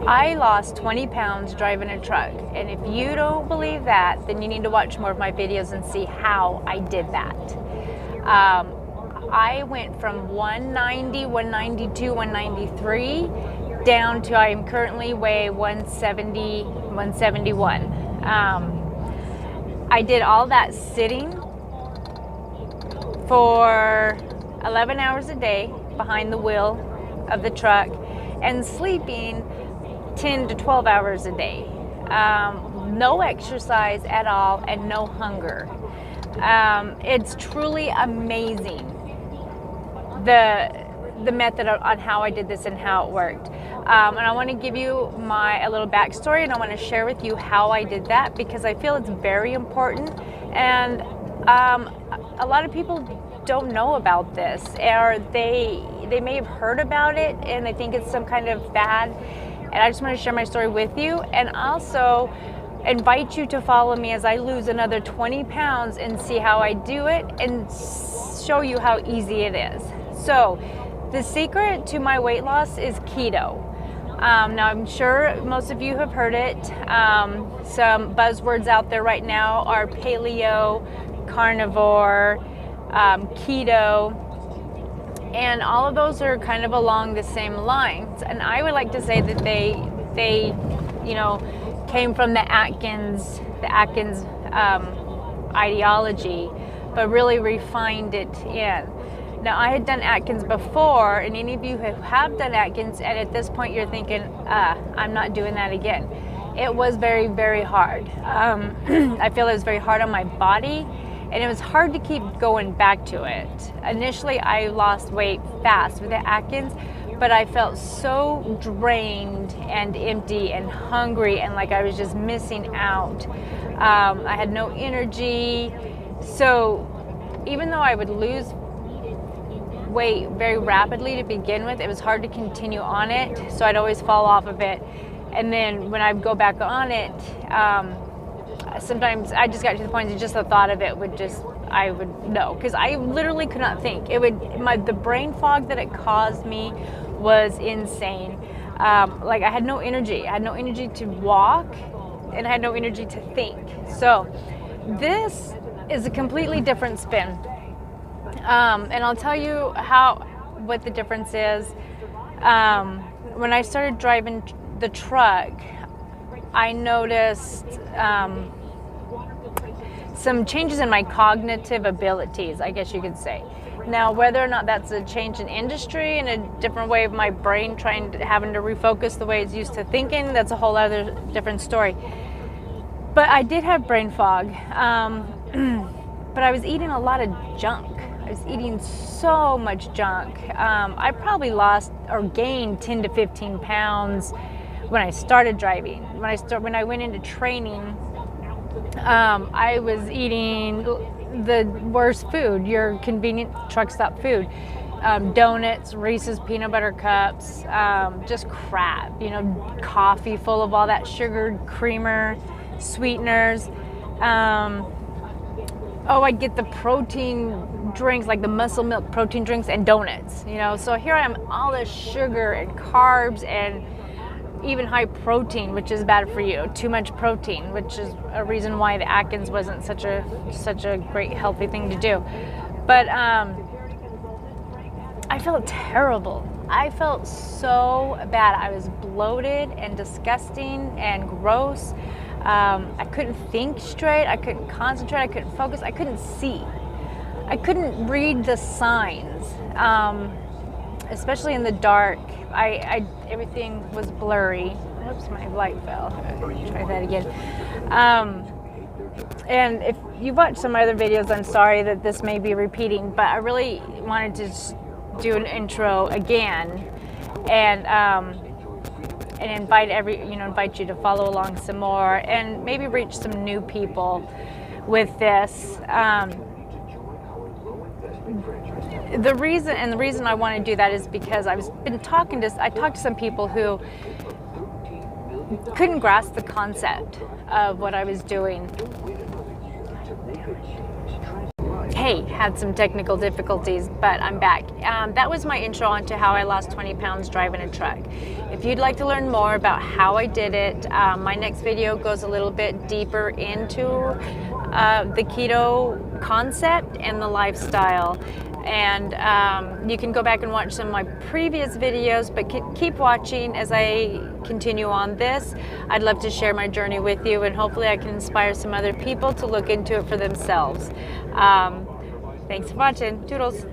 I lost 20 pounds driving a truck. And if you don't believe that, then you need to watch more of my videos and see how I did that. I went from 190, 192, 193 down to I am currently weigh 170, 171. I did all that sitting for 11 hours a day behind the wheel of the truck and sleeping 10 to 12 hours a day. No exercise at all and no hunger. It's truly amazing the method on how I did this and how it worked. And I want to give you a little backstory, and I want to share with you how I did that, because I feel it's very important. And a lot of people don't know about this, or they may have heard about it and they think it's some kind of fad. And I just want to share my story with you, and also invite you to follow me as I lose another 20 pounds and see how I do it and show you how easy it is. So the secret to my weight loss is keto. Now I'm sure most of you have heard it. Some buzzwords out there right now are paleo, carnivore, keto, and all of those are kind of along the same lines. And I would like to say that they came from the Atkins ideology, but really refined it in. Now, I had done Atkins before, and any of you who have done Atkins, and at this point you're thinking, I'm not doing that again. It was very, very hard. I feel it was very hard on my body, and it was hard to keep going back to it. Initially, I lost weight fast with the Atkins, but I felt so drained and empty and hungry, and like I was just missing out. I had no energy. So even though I would lose weight very rapidly to begin with, it was hard to continue on it. So I'd always fall off of it. And then when I'd go back on it, sometimes I just got to the point that just the thought of it I would know, because I literally could not think. The brain fog that it caused me was insane. Like I had no energy. I had no energy to walk, and I had no energy to think. So this is a completely different spin. And I'll tell you what the difference is. When I started driving the truck, I noticed some changes in my cognitive abilities, I guess you could say. Now, whether or not that's a change in industry and a different way of my brain having to refocus the way it's used to thinking, that's a whole other different story. But I did have brain fog. But I was eating a lot of junk. I was eating so much junk. I probably lost or gained 10 to 15 pounds when I started driving. When I went into training, I was eating the worst food, your convenient truck stop food. Donuts, Reese's peanut butter cups, just crap, coffee full of all that sugar, creamer, sweeteners. I'd get the protein drinks, like the Muscle Milk protein drinks, and donuts, So here I am, all this sugar and carbs and even high protein, which is bad for you. Too much protein, which is a reason why the Atkins wasn't such a great healthy thing to do. But I felt terrible. I felt so bad. I was bloated and disgusting and gross. I couldn't think straight. I couldn't concentrate. I couldn't focus. I couldn't see. I couldn't read the signs, especially in the dark. Everything was blurry. Whoops, my light fell. Try that again. And if you've watched some other videos, I'm sorry that this may be repeating, but I really wanted to just do an intro again and invite you to follow along some more and maybe reach some new people with this. The reason I want to do that is because I talked to some people who couldn't grasp the concept of what I was doing. Hey, hey, had some technical difficulties, but I'm back. That was my intro onto how I lost 20 pounds driving a truck. If you'd like to learn more about how I did it, my next video goes a little bit deeper into the keto concept and the lifestyle. And you can go back and watch some of my previous videos, but keep watching as I continue on this. I'd love to share my journey with you, and hopefully I can inspire some other people to look into it for themselves. Thanks for watching. Toodles.